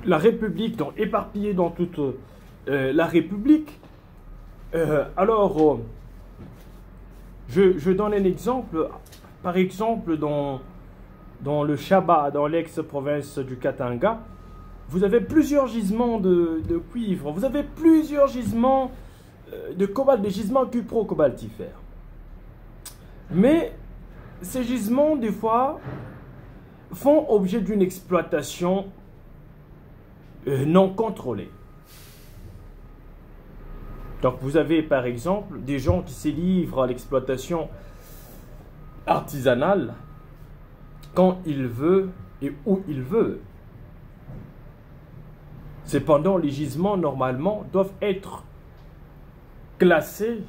la République, donc éparpillés dans toute la République. Je donne un exemple. Par exemple, dans le Chaba, dans l'ex-province du Katanga, vous avez plusieurs gisements de cuivre, vous avez plusieurs gisements de cobalt, des gisements cupro-cobaltifères. Mais ces gisements, des fois, font objet d'une exploitation non contrôlée. Donc vous avez par exemple des gens qui se livrent à l'exploitation artisanale quand il veut et où il veut. Cependant, les gisements normalement doivent être classés.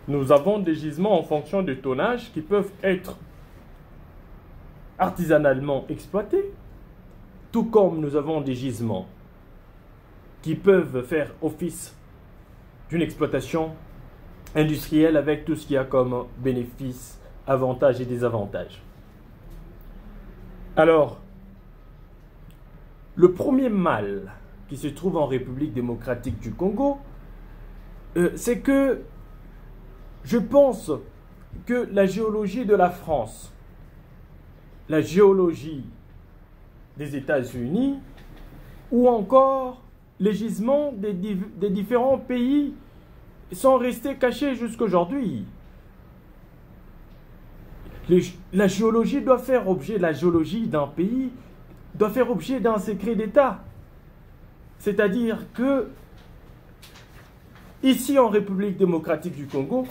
Nous avons des gisements en fonction du tonnage qui peuvent être artisanalement exploités, tout comme nous avons des gisements qui peuvent faire office d'une exploitation industrielle avec tout ce qu'il y a comme bénéfices, avantages et désavantages. Alors, le premier mal qui se trouve en République démocratique du Congo, c'est que je pense que la géologie de la France, la géologie des États-Unis ou encore les gisements des différents pays sont restés cachés jusqu'à aujourd'hui. La géologie doit faire objet, la géologie d'un pays doit faire objet d'un secret d'État. C'est-à-dire que, ici en République démocratique du Congo,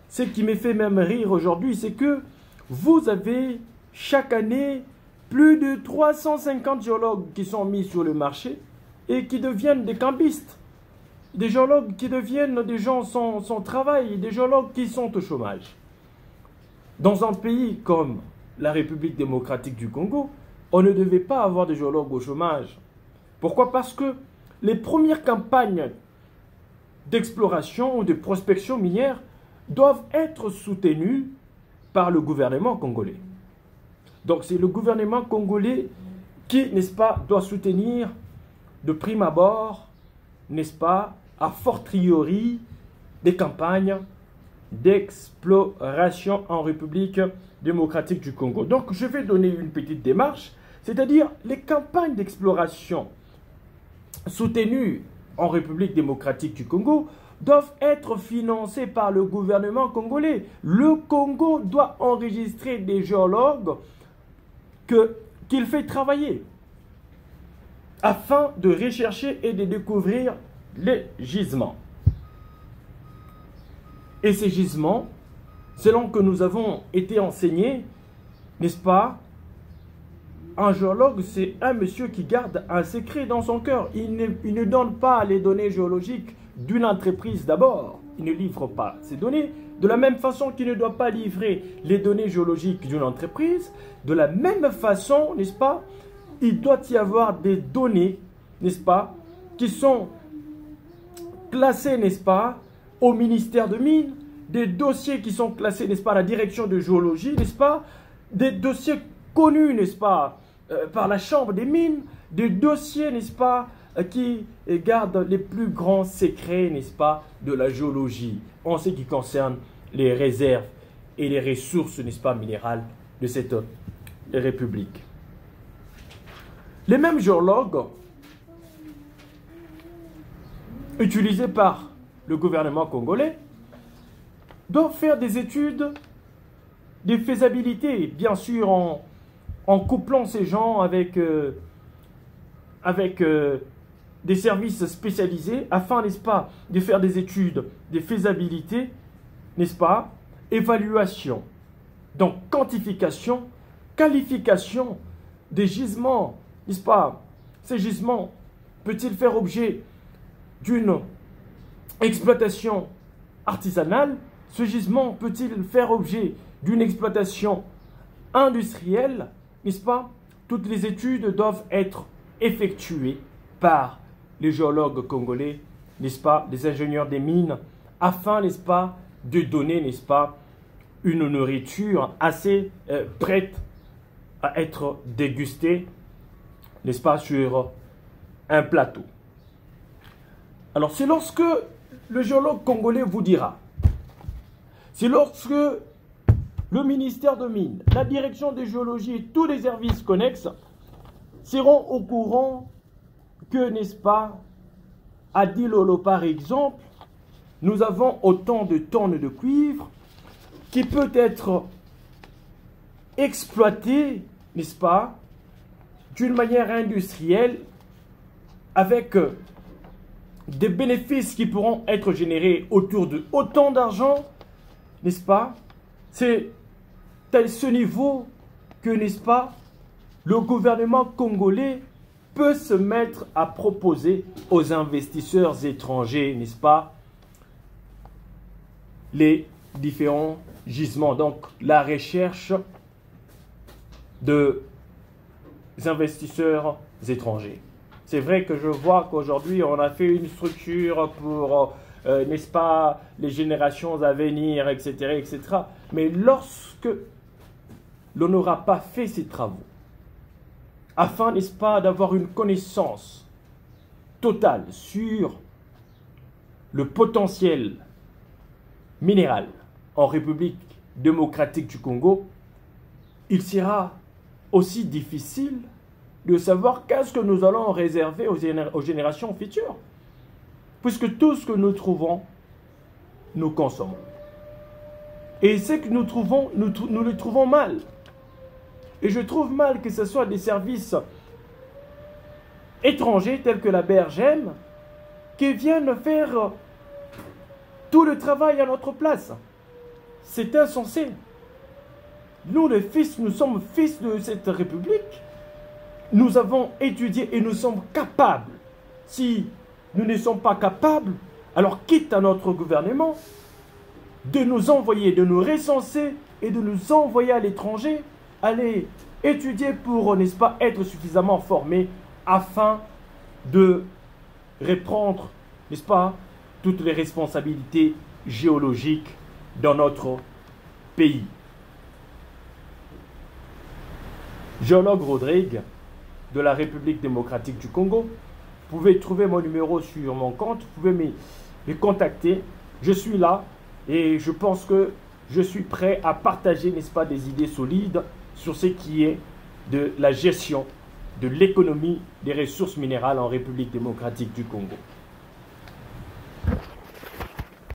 ce qui me fait même rire aujourd'hui, c'est que vous avez chaque année plus de 350 géologues qui sont mis sur le marché et qui deviennent des cambistes. Des géologues qui deviennent des gens sans travail, des géologues qui sont au chômage. Dans un pays comme la République démocratique du Congo, on ne devait pas avoir de géologues au chômage. Pourquoi? Parce que les premières campagnes d'exploration ou de prospection minière doivent être soutenues par le gouvernement congolais. Donc c'est le gouvernement congolais qui, n'est-ce pas, doit soutenir de prime abord, n'est-ce pas, a fortiori, des campagnes d'exploration en République démocratique du Congo. Donc je vais donner une petite démarche, c'est-à-dire les campagnes d'exploration soutenues en République démocratique du Congo doivent être financées par le gouvernement congolais. Le Congo doit enregistrer des géologues qu'il fait travailler afin de rechercher et de découvrir les gisements. Et ces gisements, selon que nous avons été enseignés, n'est-ce pas, un géologue, c'est un monsieur qui garde un secret dans son cœur. Il ne donne pas les données géologiques d'une entreprise d'abord. Il ne livre pas ces données. De la même façon qu'il ne doit pas livrer les données géologiques d'une entreprise, de la même façon, n'est-ce pas, il doit y avoir des données, n'est-ce pas, qui sont classées, n'est-ce pas, au ministère de Mines, des dossiers qui sont classés, n'est-ce pas, à la direction de géologie, n'est-ce pas, des dossiers connus, n'est-ce pas, par la Chambre des Mines, des dossiers, n'est-ce pas, qui gardent les plus grands secrets, n'est-ce pas, de la géologie, en ce qui concerne les réserves et les ressources, n'est-ce pas, minérales de cette république. Les mêmes géologues utilisés par le gouvernement congolais doivent faire des études de faisabilité, bien sûr en couplant ces gens avec des services spécialisés afin, n'est-ce pas, de faire des études de faisabilité, n'est-ce pas, évaluation, donc quantification, qualification des gisements, n'est-ce pas, ces gisements peut-il faire objet d'une exploitation artisanale? Ce gisement peut-il faire objet d'une exploitation industrielle? N'est-ce pas? Toutes les études doivent être effectuées par les géologues congolais, n'est-ce pas, les ingénieurs des mines, afin, n'est-ce pas, de donner, n'est-ce pas, une nourriture assez prête à être dégustée n'est-ce pas, sur un plateau. Alors c'est lorsque le géologue congolais vous dira, c'est lorsque le ministère de Mines, la direction de géologie et tous les services connexes seront au courant que, n'est-ce pas, à Dilolo par exemple, nous avons autant de tonnes de cuivre qui peut être exploité, n'est-ce pas, d'une manière industrielle avec des bénéfices qui pourront être générés autour de autant d'argent, n'est-ce pas? C'est à ce niveau que, n'est-ce pas, le gouvernement congolais peut se mettre à proposer aux investisseurs étrangers, n'est-ce pas, les différents gisements. Donc, la recherche de investisseurs étrangers. C'est vrai que je vois qu'aujourd'hui, on a fait une structure pour, n'est-ce pas, les générations à venir, etc., etc. Mais lorsque l'on n'aura pas fait ces travaux, afin, n'est-ce pas, d'avoir une connaissance totale sur le potentiel minéral en République démocratique du Congo, il sera aussi difficile de savoir qu'est-ce que nous allons réserver aux générations futures. Puisque tout ce que nous trouvons, nous consommons. Et ce que nous trouvons, nous le trouvons mal. Et je trouve mal que ce soit des services étrangers tels que la BRGM qui viennent faire tout le travail à notre place. C'est insensé. Nous, les fils, nous sommes fils de cette République. Nous avons étudié et nous sommes capables. Si nous ne sommes pas capables, alors quitte à notre gouvernement de nous envoyer, de nous recenser et de nous envoyer à l'étranger, aller étudier pour, n'est-ce pas, être suffisamment formés afin de reprendre, n'est-ce pas, toutes les responsabilités géologiques dans notre pays. Géologue Rodrigue de la République démocratique du Congo. Vous pouvez trouver mon numéro sur mon compte, vous pouvez me contacter. Je suis là et je pense que je suis prêt à partager, n'est-ce pas, des idées solides sur ce qui est de la gestion de l'économie des ressources minérales en République démocratique du Congo.